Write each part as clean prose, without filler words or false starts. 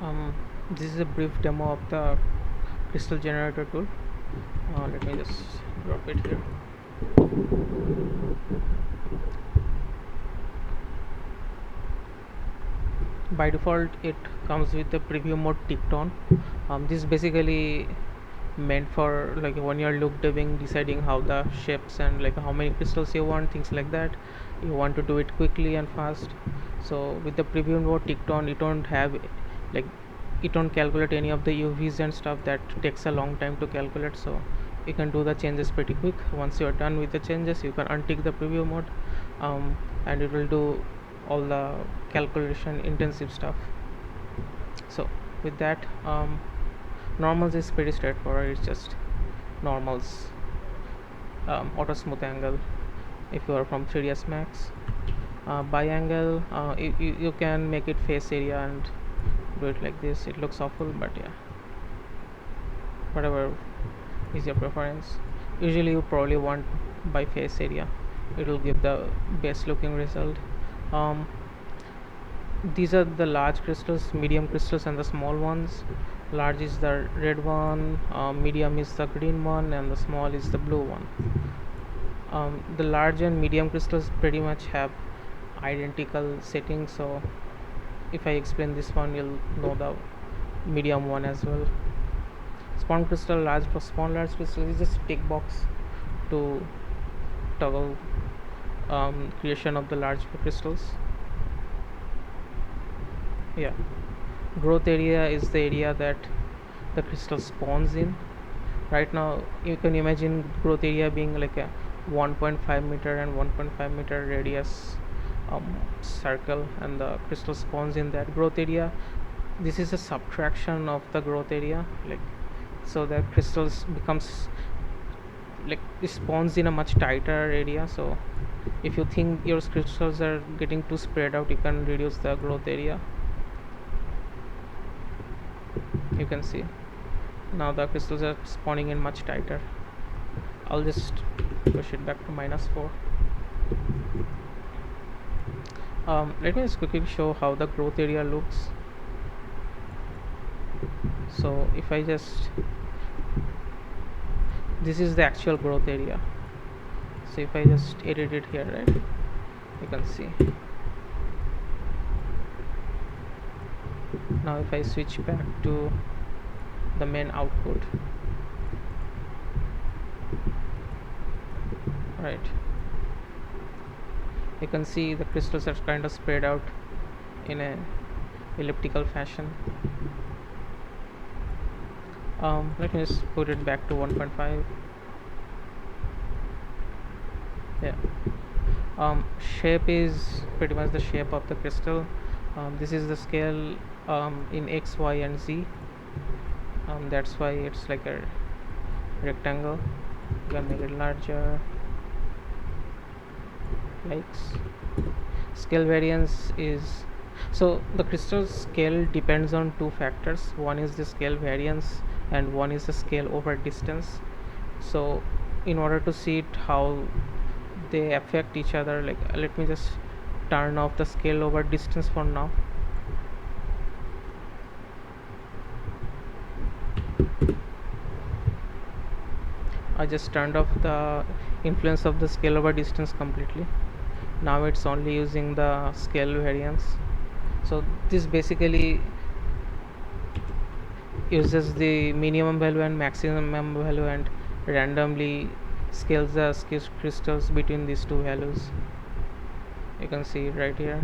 Um, this is a brief demo of the crystal generator tool. Let me just drop it here. By default, it comes with the preview mode ticked on. This is basically meant for like when you're look dubbing, deciding how the shapes and like how many crystals you want, things like that. You want to do it quickly and fast. So with the preview mode ticked on, you don't have like it don't calculate any of the UVs and stuff that takes a long time to calculate. So you can do the changes pretty quick. Once you're done with the changes, you can untick the preview mode, and it will do all the calculation intensive stuff. So with that, normals is pretty straightforward. It's just normals, auto smooth angle if you are from 3ds max, biangle, you can make it face area and do it like this. It looks awful, but yeah, whatever is your preference. Usually you probably want by face area, it will give the best looking result. um, these are the large crystals, medium crystals, and the small ones. Large is the red one, medium is the green one, and the small is the blue one. The large and medium crystals pretty much have identical settings, so if I explain this one, you'll know the medium one as well. Spawn crystal, large for spawn large crystal is just tick box to toggle creation of the large crystals. Yeah, growth area is the area that the crystal spawns in. Right now you can imagine growth area being like a 1.5 meter and 1.5 meter radius circle, and the crystal spawns in that growth area. This is a subtraction of the growth area, like, so the crystals becomes like it spawns in a much tighter area. So if you think your crystals are getting too spread out, you can reduce the growth area. You can see now the crystals are spawning in much tighter. I'll just push it back to -4. Let me just quickly show how the growth area looks. So if I just, this is the actual growth area. So if I just edit it here, right, you can see. Now if I switch back to the main output, right, you can see the crystals are kind of spread out in a elliptical fashion. Let me just put it back to 1.5. Yeah. Shape is pretty much the shape of the crystal. This is the scale in X, Y, and Z. That's why it's like a rectangle. You can make it larger. Likes. Scale variance is, so the crystal scale depends on two factors. One is the scale variance, and one is the scale over distance. So in order to see it how they affect each other, like, let me just turn off the scale over distance for now. I just turned off the influence of the scale over distance completely. Now it's only using the scale variance. So this basically uses the minimum value and maximum value and randomly scales the crystals between these two values. You can see it right here.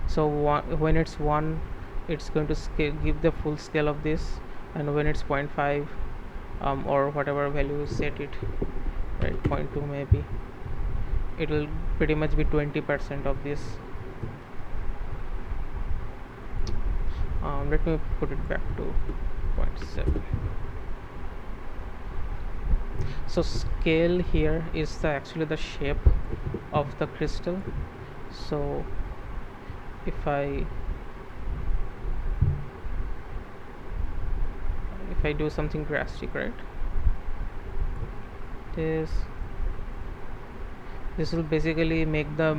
So when it's 1, it's going to give the full scale of this, and when it's 0.5, or whatever value you set it, right, 0.2 maybe, it will pretty much be 20% of this. Let me put it back to 0.7. So scale here is the actually the shape of the crystal. So if I do something drastic, right, this will basically make the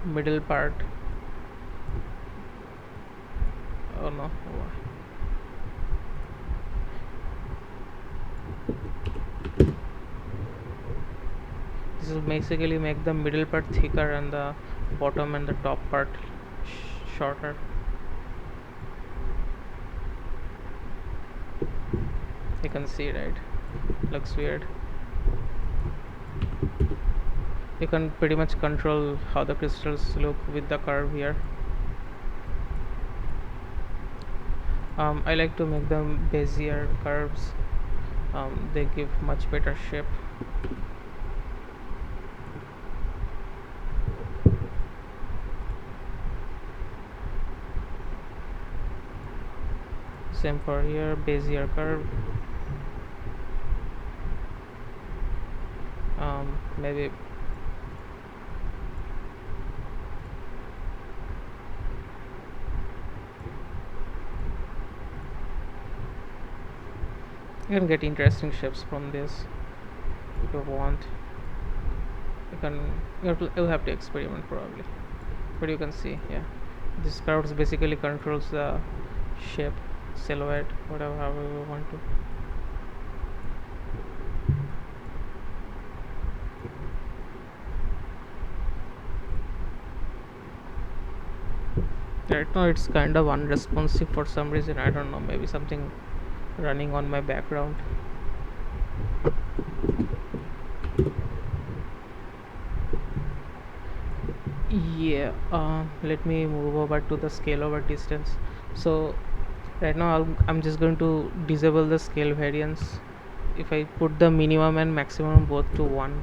middle part Oh no. This will basically make the middle part thicker and the bottom and the top part shorter. You can see, right? Looks weird. You can pretty much control how the crystals look with the curve here. I like to make them bezier curves. They give much better shape. Same for here, bezier curve. Maybe you can get interesting shapes from this if you want. You'll have to experiment probably, but you can see, yeah, this curves basically controls the shape, silhouette, whatever, however you want to. Right now it's kind of unresponsive for some reason. I don't know, maybe something running on my background. Yeah, let me move over to the scale over distance. So right now I'm just going to disable the scale variance. If I put the minimum and maximum both to 1,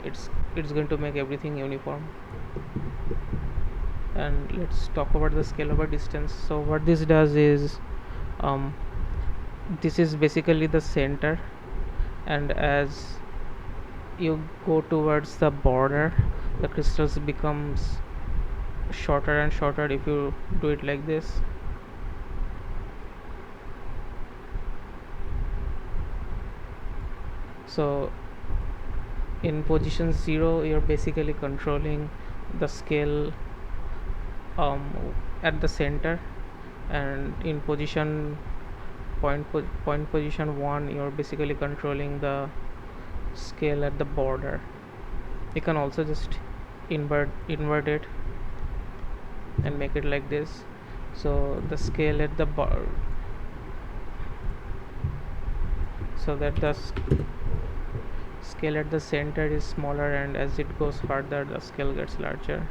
it's going to make everything uniform. And let's talk about the scale over distance. So what this does is, um, this is basically the center, and as you go towards the border, the crystals becomes shorter and shorter if you do it like this. So in position 0 you're basically controlling the scale at the center, and in point position 1 you're basically controlling the scale at the border. You can also just invert it and make it like this, so the scale at the so that the scale at the center is smaller, and as it goes further the scale gets larger.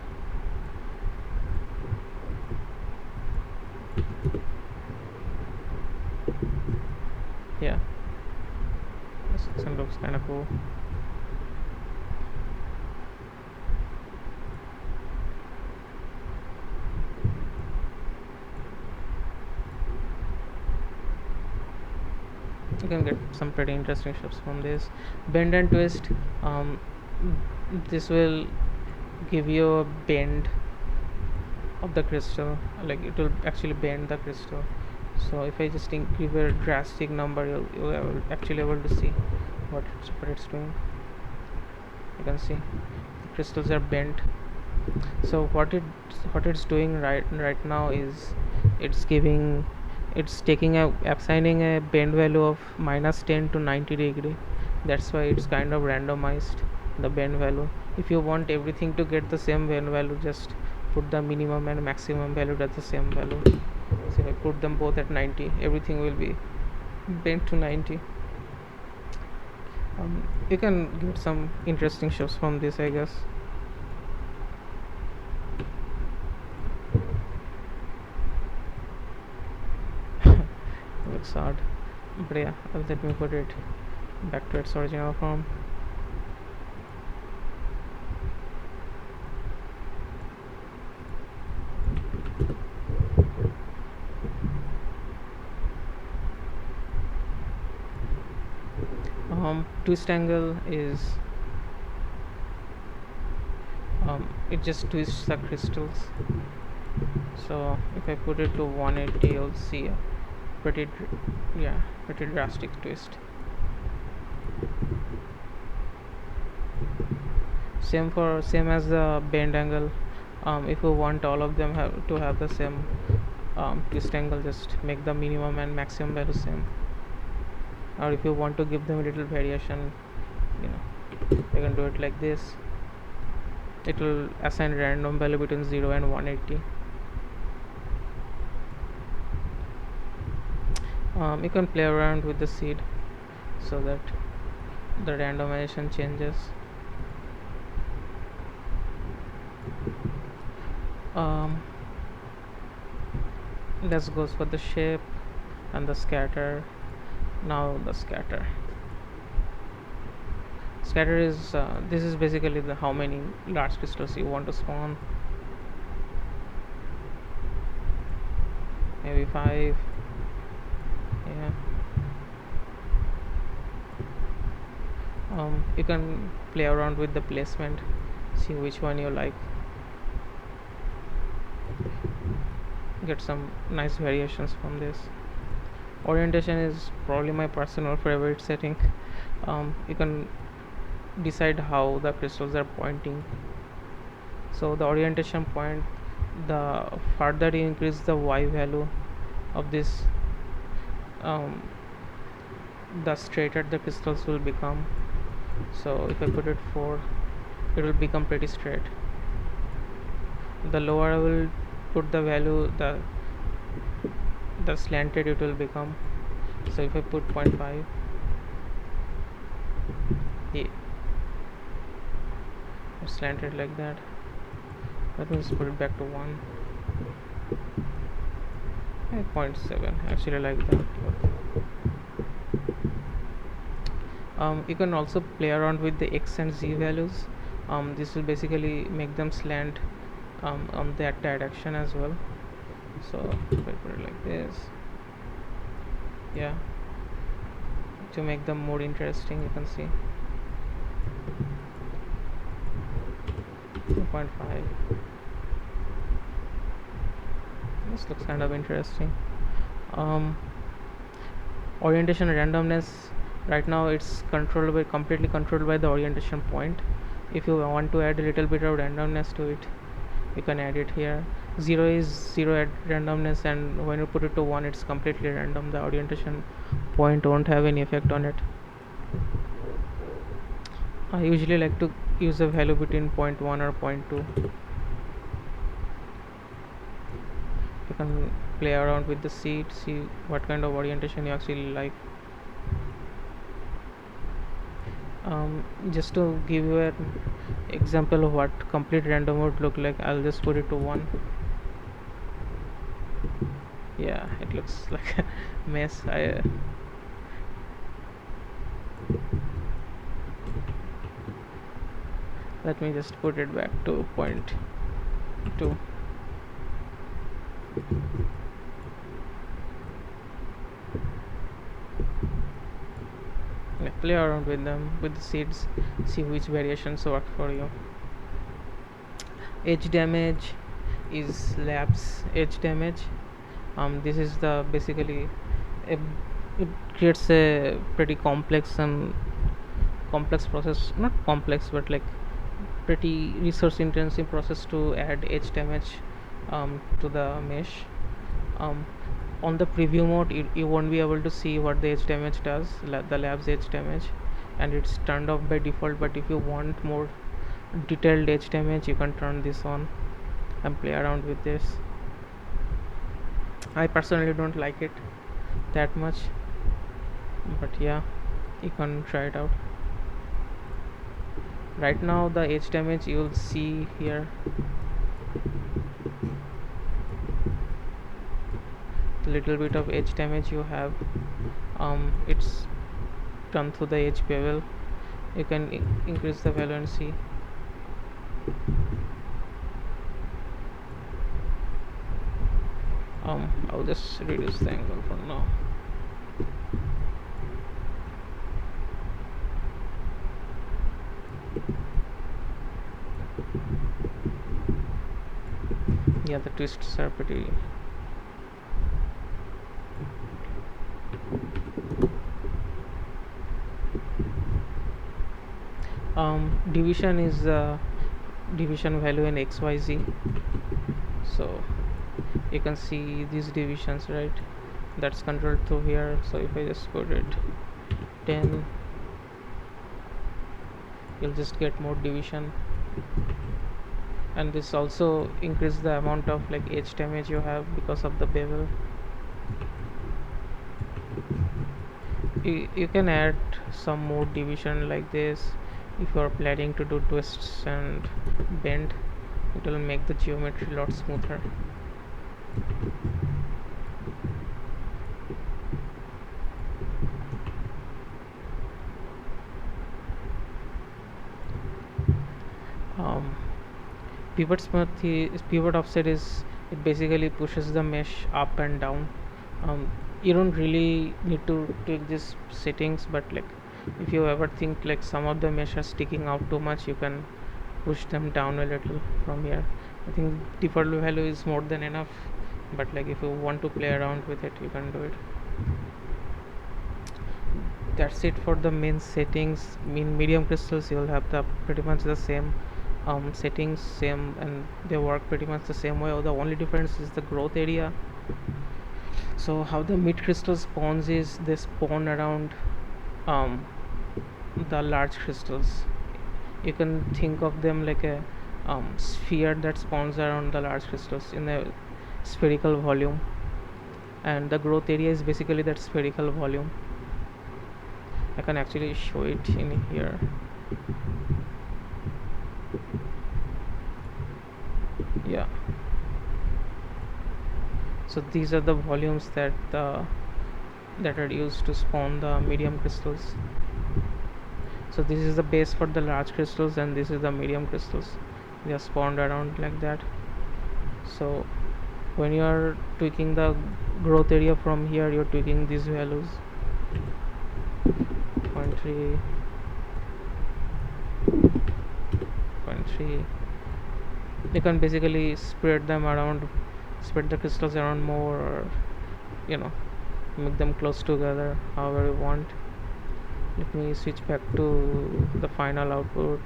Yeah, this section looks kind of cool. You can get some pretty interesting shapes from this. Bend and twist, this will give you a bend of the crystal, like it will actually bend the crystal. So if I just give a drastic number, you'll actually able to see what it's doing. You can see the crystals are bent. So what it's doing right now is it's taking assigning a bend value of -10 to 90 degree. That's why it's kind of randomized the bend value. If you want everything to get the same bend value, just put the minimum and maximum value at the same value. So if I put them both at 90, everything will be bent to 90. You can get some interesting shapes from this, I guess. Looks odd, but yeah, let me put it back to its original form. Twist angle is, it just twists the crystals. So if I put it to 180, you'll see a pretty drastic twist. Same as the bend angle. If you want all of them to have the same twist angle, just make the minimum and maximum value same. Or if you want to give them a little variation, you know, you can do it like this. It will assign random value between 0 and 180. You can play around with the seed so that the randomization changes. um, that goes for the shape and the scatter. Now the scatter is this is basically the how many large crystals you want to spawn. Maybe 5. Yeah. You can play around with the placement, see which one you like, get some nice variations from this. Orientation is probably my personal favorite setting. You can decide how the crystals are pointing. So the orientation point, the further you increase the y value of this, the straighter the crystals will become. So if I put it 4, it will become pretty straight. The lower I will put the value, the slanted it will become. So if I put 0.5, yeah, it's slanted like that. Let me just put it back to 1. 0.7, actually like that. You can also play around with the x and z values. This will basically make them slant on that direction as well. So if I put it like this, yeah, to make them more interesting, you can see 2.5. This looks kind of interesting. Orientation randomness, right now it's completely controlled by the orientation point. If you want to add a little bit of randomness to it, you can add it here. 0 is 0 at randomness, and when you put it to 1, it's completely random. The orientation point won't have any effect on it. I usually like to use a value between 0.1 or 0.2. You can play around with the seed, see what kind of orientation you actually like. Just to give you an example of what complete random would look like, I'll just put it to 1. Yeah, it looks like a mess. Let me just put it back to 0.2. Play around with them, with the seeds, see which variations work for you. Edge damage is labs edge damage. This is the basically it creates a pretty complex process, not complex but like pretty resource intensive process to add edge damage to the mesh. On the preview mode, you won't be able to see what the edge damage does, the labs edge damage, and it's turned off by default. But if you want more detailed edge damage, you can turn this on and play around with this. I personally don't like it that much, but yeah, you can try it out. Right now the edge damage you'll see here, the little bit of edge damage you have, it's done through the edge bevel. You can increase the value and see. I'll just reduce the angle for now. Yeah, the twists are pretty division is division value in XYZ. So you can see these divisions, right? That's controlled through here. So if I just put it 10, you'll just get more division. And this also increase the amount of like edge damage you have because of the bevel. You can add some more division like this if you are planning to do twists and bend. It will make the geometry a lot smoother. um, pivot offset is, it basically pushes the mesh up and down. You don't really need to tweak these settings, but like if you ever think like some of the mesh are sticking out too much, you can push them down a little from here. I think default value is more than enough, but like if you want to play around with it, you can do it. That's it for the main settings. In medium crystals you'll have the pretty much the same settings, same, and they work pretty much the same way. The only difference is the growth area. So how the mid crystal spawns is, they spawn around um, the large crystals. You can think of them like a sphere that spawns around the large crystals in a spherical volume, and the growth area is basically that spherical volume. I can actually show it in here. Yeah, so these are the volumes that are used to spawn the medium crystals. So this is the base for the large crystals, and this is the medium crystals. They are spawned around like that. So when you are tweaking the growth area from here, you're tweaking these values, 0.3, 0.3. You can basically spread them around, spread the crystals around more, or you know, make them close together however you want. Let me switch back to the final output.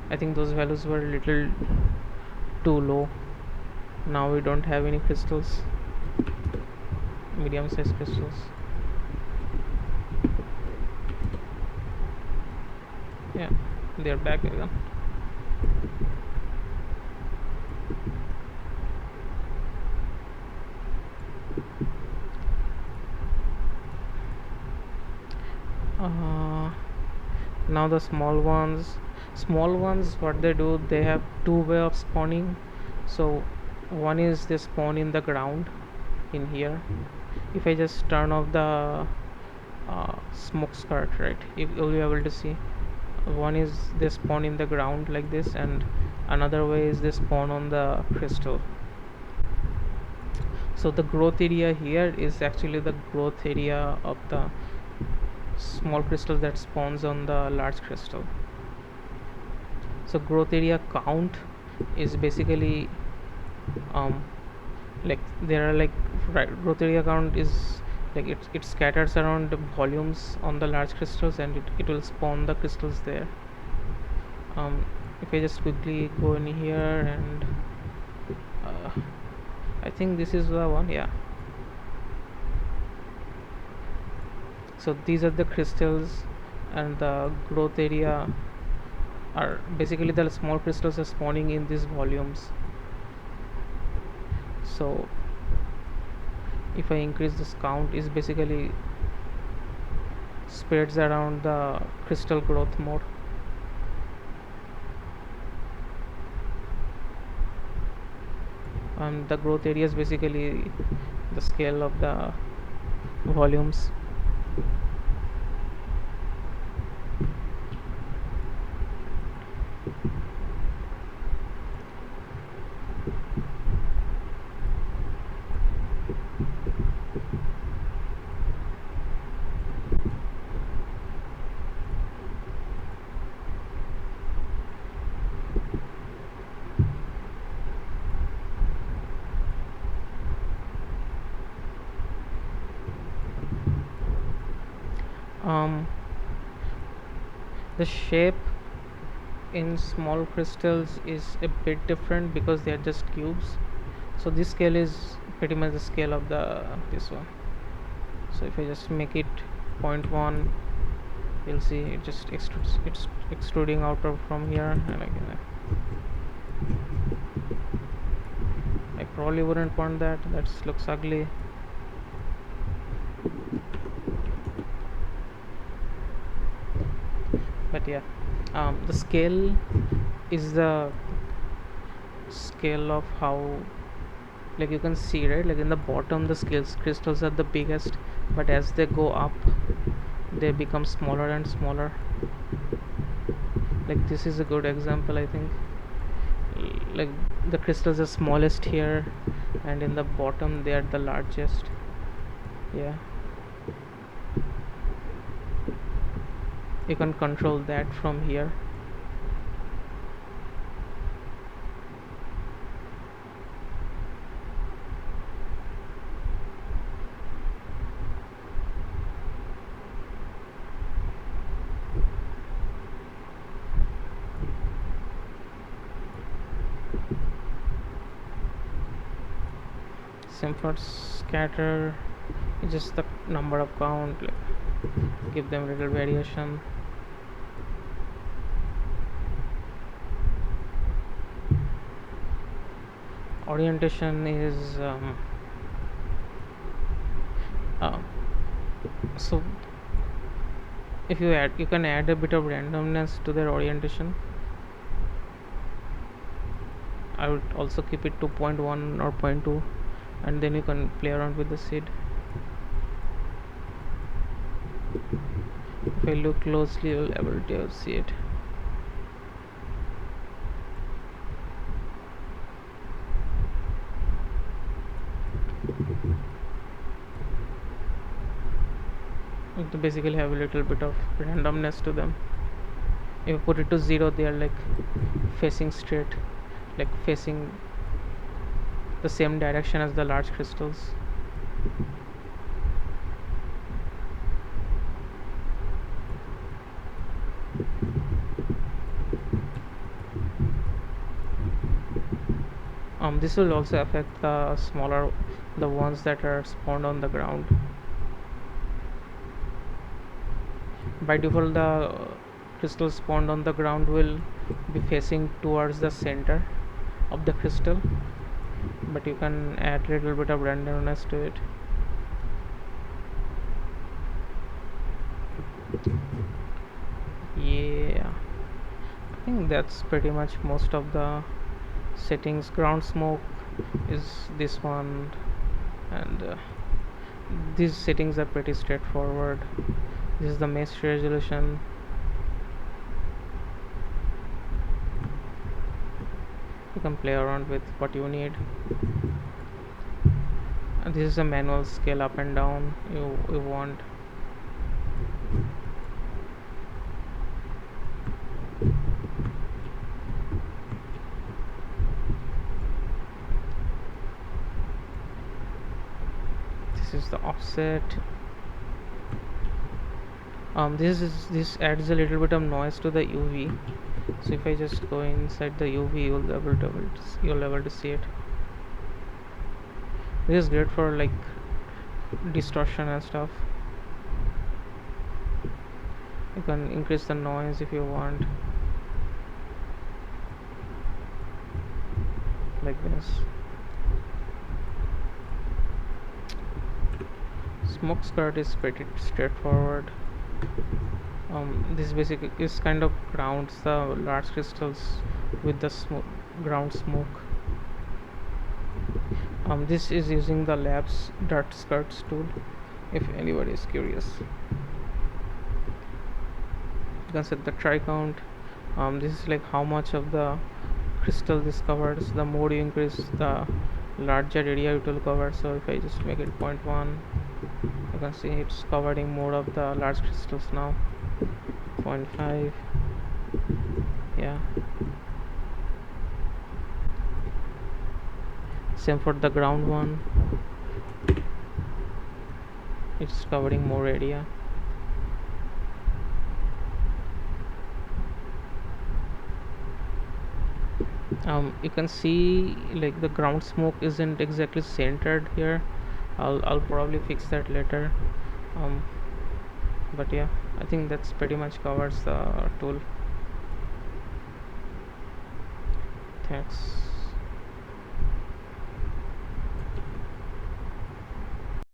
I think those values were a little too low. Now we don't have any crystals, medium sized crystals. Yeah, they're back again. Now the small ones, what they do, they have two way of spawning. So one is they spawn in the ground in here. If I just turn off the smoke skirt, right, you'll be able to see. One is they spawn in the ground like this, and another way is they spawn on the crystal. So the growth area here is actually the growth area of the small crystal that spawns on the large crystal. So growth area count is basically like there are like, right, growth area count is like it scatters around volumes on the large crystals, and it will spawn the crystals there. If I just quickly go in here, and I think this is the one, yeah. So these are the crystals, and the growth area are basically the small crystals are spawning in these volumes. So if I increase this count, is basically spreads around the crystal growth more. And the growth area is basically the scale of the volumes. The shape in small crystals is a bit different because they are just cubes. So this scale is pretty much the scale of the this one. So if I just make it zero point 0.1, you'll see it just it's extruding out of from here, and I probably wouldn't want that. That looks ugly. But yeah, the scale is the scale of how, like you can see, right, like in the bottom the scales crystals are the biggest, but as they go up they become smaller and smaller. Like this is a good example, I think. Like the crystals are smallest here, and in the bottom they are the largest. Yeah, you can control that from here. Same for scatter, it's just the number of count, like give them little variation. Orientation is uh, so if you can add a bit of randomness to their orientation. I would also keep it to 0.1 or 0.2, and then you can play around with the seed. If I look closely, you'll be able to see it. To basically have a little bit of randomness to them. If you put it to 0, they are like facing straight, like facing the same direction as the large crystals. This will also affect the smaller, the ones that are spawned on the ground. By default, the crystal spawned on the ground will be facing towards the center of the crystal, but you can add a little bit of randomness to it. Yeah, I think that's pretty much most of the settings. Ground smoke is this one, and these settings are pretty straightforward. This is the mesh resolution. You can play around with what you need. And this is a manual scale up and down you want. This is the offset. This adds a little bit of noise to the UV. So if I just go inside the UV, you'll be able to see it. This is great for like distortion and stuff. You can increase the noise if you want, like this. Smoke skirt is pretty straightforward. This basically is kind of grounds the large crystals with the ground smoke. This is using the labs dart skirts tool, if anybody is curious. You can set the try count. This is like how much of the crystal this covers. The more you increase, the larger area it will cover. So if I just make it 0.1, you can see it's covering more of the large crystals now. 0.5, yeah. Same for the ground one, it's covering more area. You can see like the ground smoke isn't exactly centered here. I'll probably fix that later. um, but yeah, I think that's pretty much covers the tool. Thanks.